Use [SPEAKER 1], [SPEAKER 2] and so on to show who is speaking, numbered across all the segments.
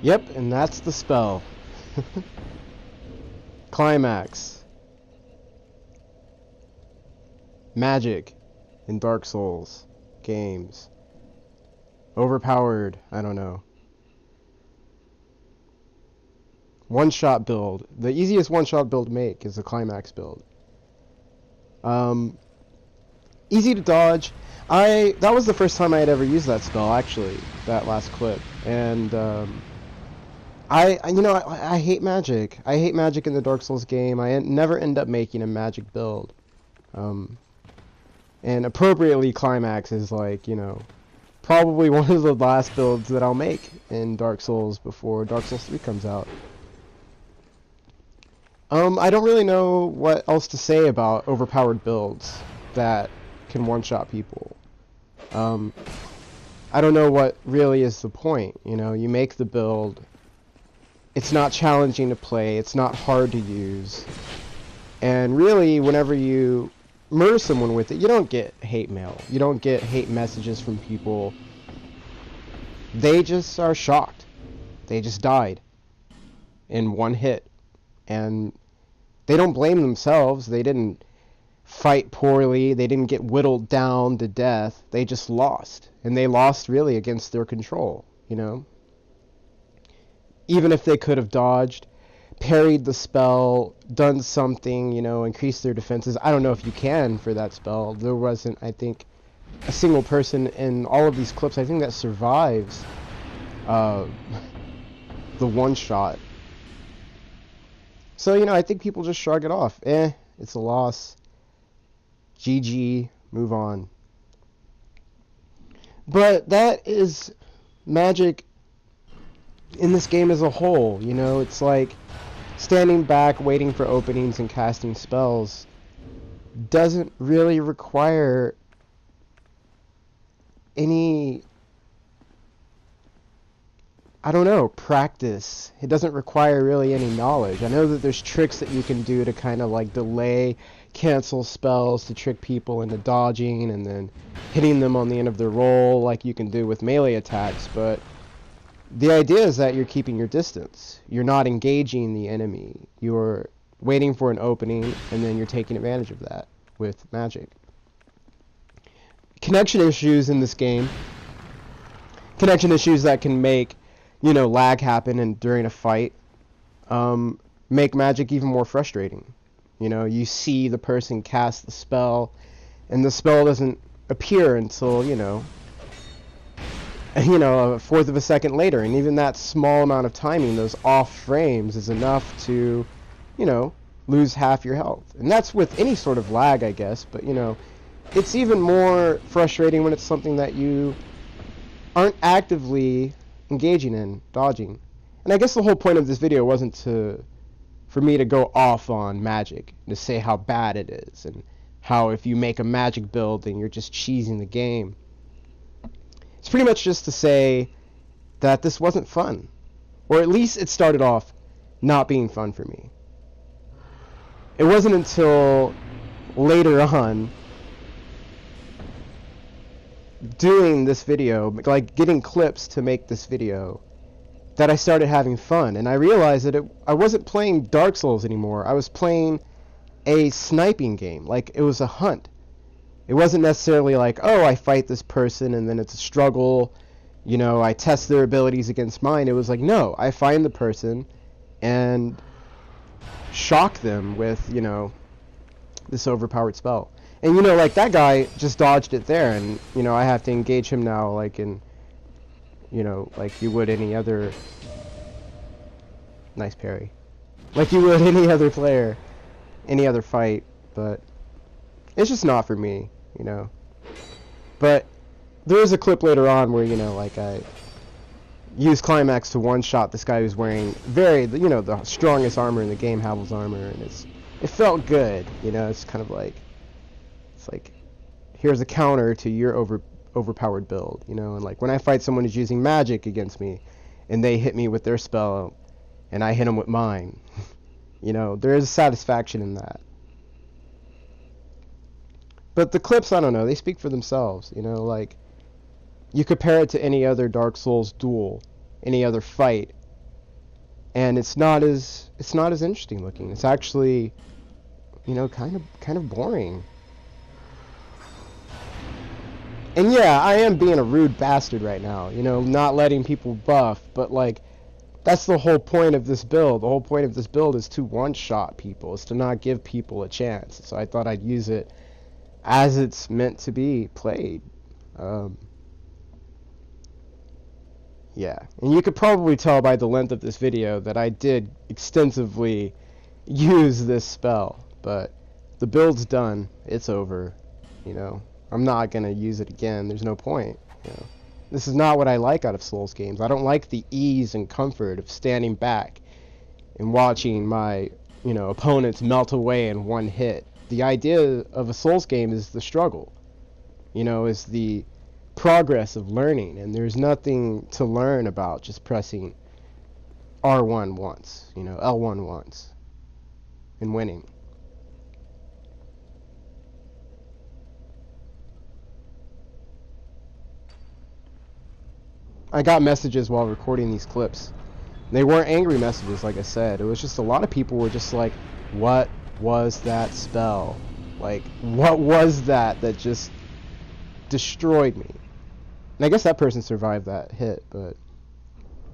[SPEAKER 1] Yep, and that's the spell. Climax. Magic in Dark Souls games. Overpowered, I don't know. One-shot build. The easiest one-shot build to make is a Climax build. Easy to dodge. That was the first time I had ever used that spell, actually, that last clip. And I hate magic. I hate magic in the Dark Souls game. I never end up making a magic build. And appropriately, Climax is like, probably one of the last builds that I'll make in Dark Souls before Dark Souls 3 comes out. I don't really know what else to say about overpowered builds that can one-shot people. I don't know what really is the point. You make the build. It's not challenging to play. It's not hard to use. And really, whenever you murder someone with it, you don't get hate mail. You don't get hate messages from people. They just are shocked. They just died in one hit. And they don't blame themselves. They didn't fight poorly. They didn't get whittled down to death. They just lost. And they lost really against their control, Even if they could have dodged, parried the spell, done something, increased their defenses. I don't know if you can for that spell. There wasn't, I think, a single person in all of these clips, I think, that survives the one shot. So, I think people just shrug it off. It's a loss. GG, move on. But that is magic in this game as a whole. It's like standing back, waiting for openings and casting spells doesn't really require any, practice. It doesn't require really any knowledge. I know that there's tricks that you can do to kind of like delay, cancel spells to trick people into dodging and then hitting them on the end of their roll like you can do with melee attacks, but the idea is that you're keeping your distance. You're not engaging the enemy. You're waiting for an opening, and then you're taking advantage of that with magic. Connection issues in this game. Connection issues that can make, lag happen during a fight. Make magic even more frustrating. You see the person cast the spell, and the spell doesn't appear until, a fourth of a second later, and even that small amount of timing, those off frames, is enough to, lose half your health. And that's with any sort of lag, I guess, but, it's even more frustrating when it's something that you aren't actively engaging in, dodging. And I guess the whole point of this video wasn't for me to go off on magic, to say how bad it is, and how if you make a magic build, then you're just cheesing the game. It's pretty much just to say that this wasn't fun. Or at least it started off not being fun for me. It wasn't until later on, doing this video, like getting clips to make this video, that I started having fun. And I realized that I wasn't playing Dark Souls anymore. I was playing a sniping game. Like, it was a hunt. It wasn't necessarily like, oh, I fight this person and then it's a struggle, I test their abilities against mine. It was like, no, I find the person and shock them with, this overpowered spell. And, like, that guy just dodged it there, and, I have to engage him now, like, in, like you would any other... Nice parry. Like you would any other player, any other fight, but it's just not for me, But there is a clip later on where, like I used Climax to one-shot this guy who's wearing the strongest armor in the game, Havel's armor, and it felt good, it's kind of like, it's like, here's a counter to your overpowered build, and like when I fight someone who's using magic against me, and they hit me with their spell, and I hit them with mine, there is satisfaction in that. But the clips, I don't know, they speak for themselves, like, you compare it to any other Dark Souls duel, any other fight, and it's not as interesting looking. It's actually, you know, kind of boring. And yeah, I am being a rude bastard right now, you know, not letting people buff, but like, that's the whole point of this build. The whole point of this build is to one-shot people, is to not give people a chance. So I thought I'd use it as it's meant to be played. Yeah, and you could probably tell by the length of this video that I did extensively use this spell, but the build's done. It's over, you know. I'm not gonna use it again. There's no point, you know. This is not what I like out of Souls games. I don't like the ease and comfort of standing back and watching my, you know, opponents melt away in one hit. The idea of a Souls game is the struggle, you know, is the progress of learning, and there's nothing to learn about just pressing R1 once, you know, L1 once, and winning. I got messages while recording these clips. They weren't angry messages, like I said. It was just a lot of people were just like, what was that spell? Like, what was that just destroyed me? And I guess that person survived that hit, but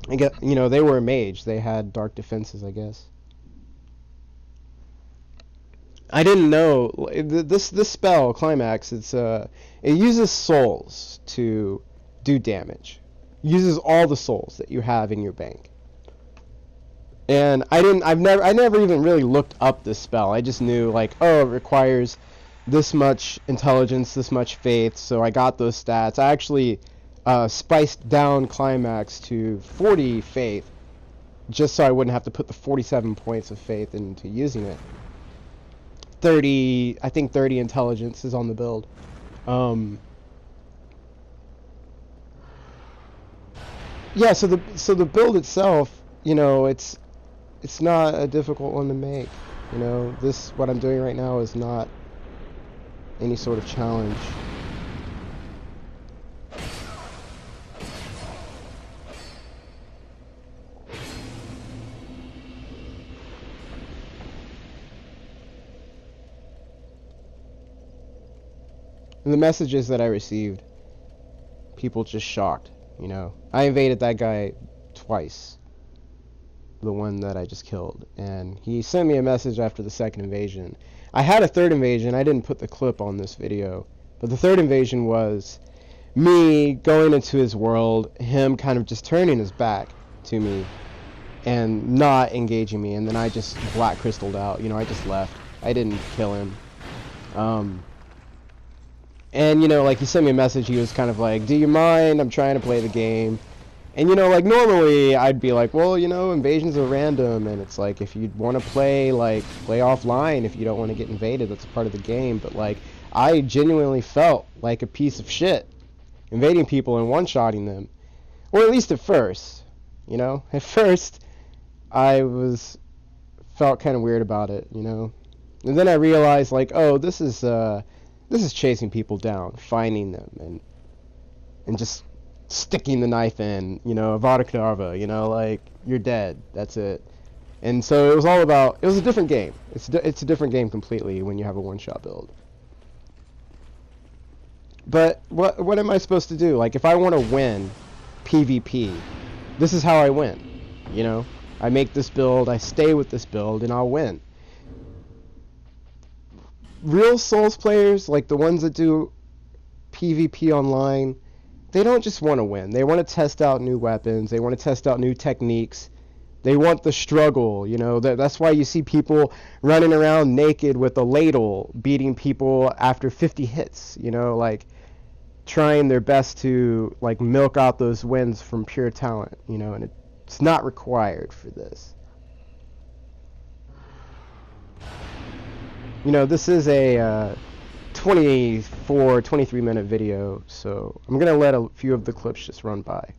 [SPEAKER 1] I guess, you know, they were a mage. They had dark defenses, I guess. I didn't know this spell, Climax. It uses souls to do damage. It uses all the souls that you have in your bank. And I never even really looked up this spell. I just knew, like, oh, it requires this much intelligence, this much faith. So I got those stats. I actually spiced down Climax to 40 faith, just so I wouldn't have to put the 47 points of faith into using it. 30, I think 30 intelligence is on the build. Yeah, so the build itself, you know, it's not a difficult one to make. You know, what I'm doing right now is not any sort of challenge. And the messages that I received, people just shocked, you know. I invaded that guy twice. The one that I just killed, and he sent me a message after the second invasion. I had a third invasion. I didn't put the clip on this video, but the third invasion was me going into his world, him kind of just turning his back to me and not engaging me, and then I just black crystalled out. You know, I just left. I didn't kill him. And you know, like, he sent me a message. He was kind of like, do you mind, I'm trying to play the game. And, you know, like, normally I'd be like, well, you know, invasions are random, and it's like, if you want to play, like, play offline if you don't want to get invaded, that's a part of the game. But, like, I genuinely felt like a piece of shit invading people and one-shotting them. Or at least at first, you know? At first, I felt kind of weird about it, you know? And then I realized, like, oh, this is chasing people down, finding them, and just sticking the knife in, you know, Avada Kerdavra, you know, like, you're dead, that's it. And so it was all about, it was a different game. It's a different game completely when you have a one-shot build. But what am I supposed to do? Like, if I want to win PvP, this is how I win, you know? I make this build, I stay with this build, and I'll win. Real Souls players, like the ones that do PvP online, they don't just want to win. They want to test out new weapons. They want to test out new techniques. They want the struggle, you know. That's why you see people running around naked with a ladle, beating people after 50 hits, you know, like trying their best to, like, milk out those wins from pure talent, you know, and it's not required for this. You know, this is a 23 minute video, so I'm gonna let a few of the clips just run by.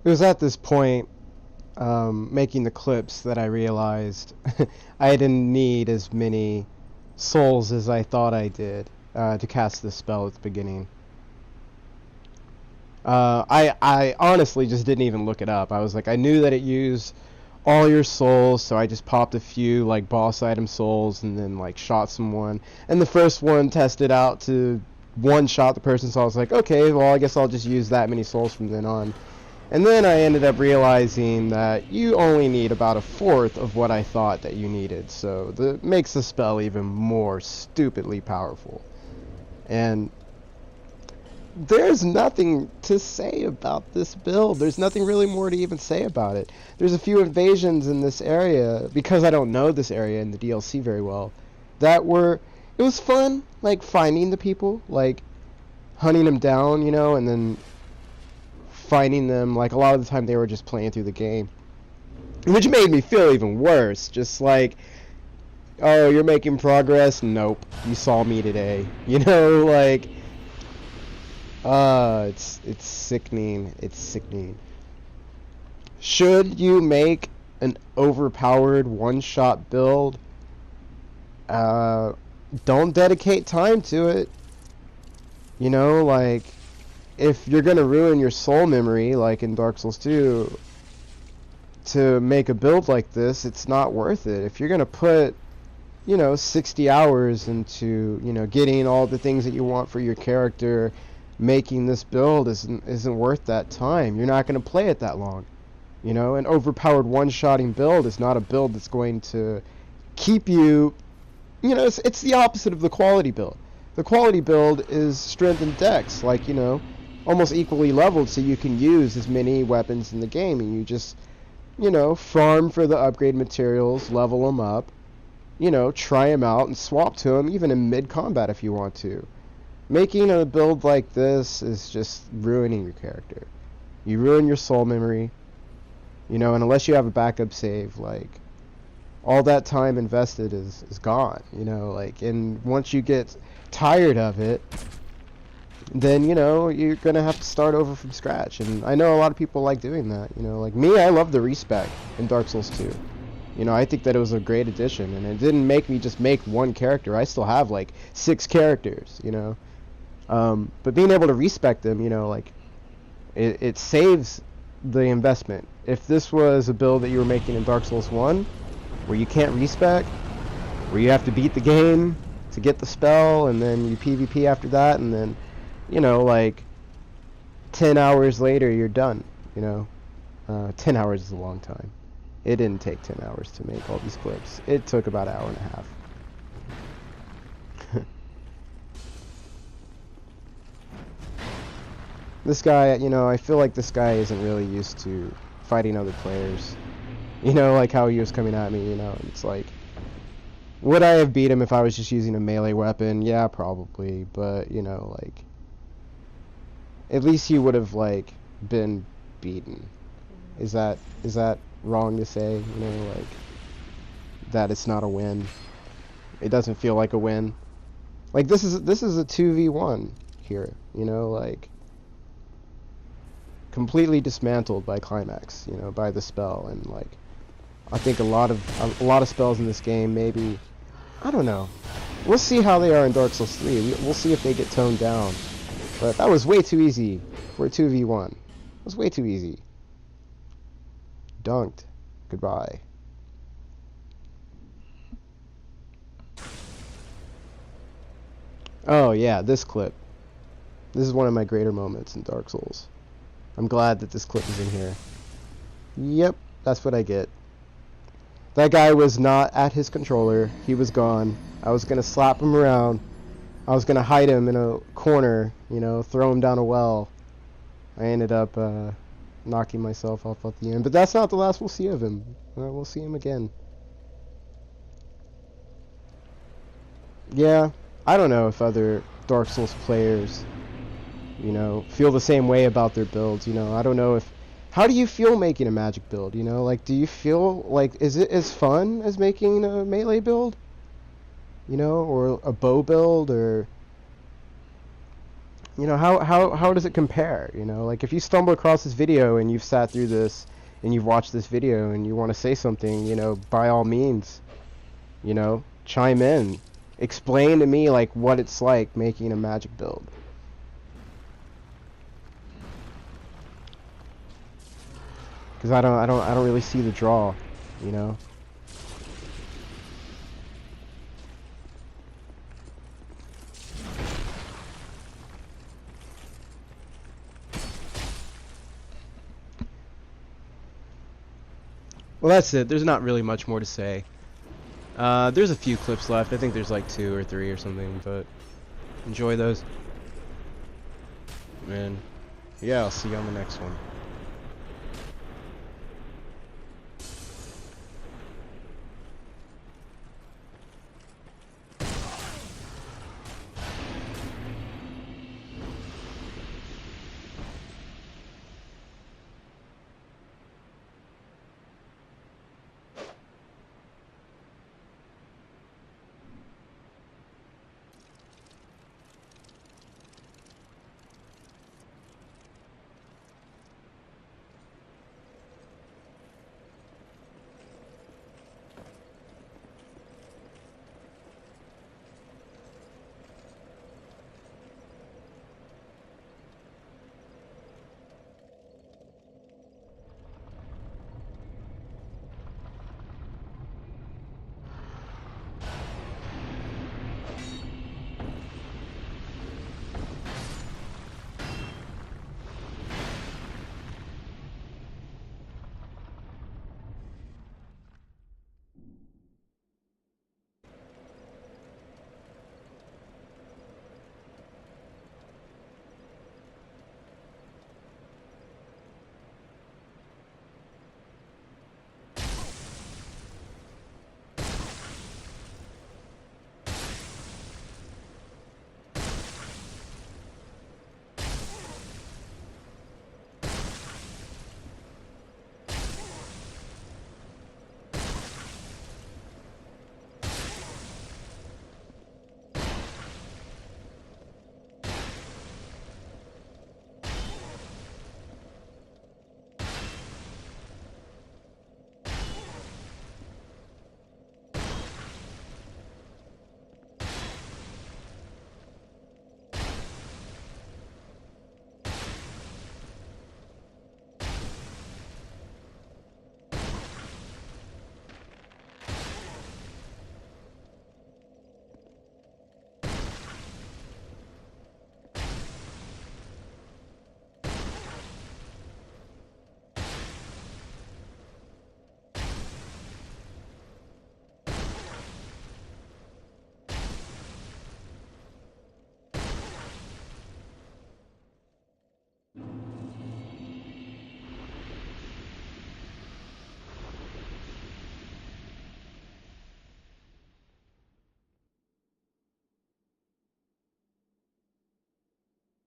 [SPEAKER 1] It was at this point, making the clips, that I realized I didn't need as many souls as I thought I did to cast this spell at the beginning. I honestly just didn't even look it up. I was like, I knew that it used all your souls, so I just popped a few like boss item souls and then like shot someone. And the first one tested out to one shot the person, so I was like, okay, well I guess I'll just use that many souls from then on. And then I ended up realizing that you only need about a fourth of what I thought that you needed, so that makes the spell even more stupidly powerful. And there's nothing to say about this build. There's nothing really more to even say about it. There's a few invasions in this area, because I don't know this area in the DLC very well, that were, it was fun, like finding the people, like hunting them down, you know, and then finding them. Like a lot of the time they were just playing through the game, which made me feel even worse. Just like, oh, you're making progress? Nope, you saw me today, you know, like, it's sickening. It's sickening. Should you make an overpowered one-shot build, don't dedicate time to it. You know, like, if you're gonna ruin your soul memory, like in Dark Souls 2, to make a build like this, it's not worth it. If you're gonna put, you know, 60 hours into, you know, getting all the things that you want for your character, making this build isn't worth that time. You're not going to play it that long. You know, an overpowered one-shotting build is not a build that's going to keep you, you know, it's the opposite of the quality build. The quality build is strength and dex, like, you know, almost equally leveled, so you can use as many weapons in the game, and you just, you know, farm for the upgrade materials, level them up, you know, try them out and swap to them even in mid-combat if you want to. Making a build like this is just ruining your character. You ruin your soul memory, you know, and unless you have a backup save, like, all that time invested is gone, you know, like, and once you get tired of it, then, you know, you're gonna have to start over from scratch. And I know a lot of people like doing that, you know, like me, I love the respec in Dark Souls 2. You know, I think that it was a great addition, and it didn't make me just make one character. I still have like 6 characters, you know. But being able to respec them, you know, like, it saves the investment. If this was a build that you were making in Dark Souls 1, where you can't respec, where you have to beat the game to get the spell, and then you PvP after that, and then, you know, like, 10 hours later you're done, you know. 10 hours is a long time. It didn't take 10 hours to make all these clips. It took about an hour and a half. This guy, you know, I feel like this guy isn't really used to fighting other players. You know, like how he was coming at me, you know, it's like, would I have beat him if I was just using a melee weapon? Yeah, probably, but, you know, like, at least he would have, like, been beaten. Is that wrong to say? You know, like, that it's not a win? It doesn't feel like a win. Like, this is a 2v1 here, you know, like, completely dismantled by Climax, you know, by the spell. And like, I think a lot of spells in this game, maybe, I don't know, we'll see how they are in Dark Souls 3. We'll see if they get toned down, but that was way too easy for a 2v1. It was way too easy. Dunked. Goodbye. Oh yeah, this clip. This is one of my greater moments in Dark Souls. I'm glad that this clip is in here. Yep, that's what I get. That guy was not at his controller. He was gone. I was gonna slap him around. I was gonna hide him in a corner, you know, throw him down a well. I ended up knocking myself off at the end. But that's not the last we'll see of him. We'll see him again. Yeah, I don't know if other Dark Souls players, you know, feel the same way about their builds. You know, I don't know if, how do you feel making a magic build? You know, like, do you feel like, is it as fun as making a melee build? You know, or a bow build, or you know, how does it compare? You know, like if you stumble across this video and you've sat through this and you've watched this video and you want to say something, you know, by all means, you know, chime in. Explain to me like what it's like making a magic build. Because I don't really see the draw, you know. Well, that's it. There's not really much more to say. There's a few clips left. I think there's like 2 or 3 or something, but enjoy those. And yeah, I'll see you on the next one.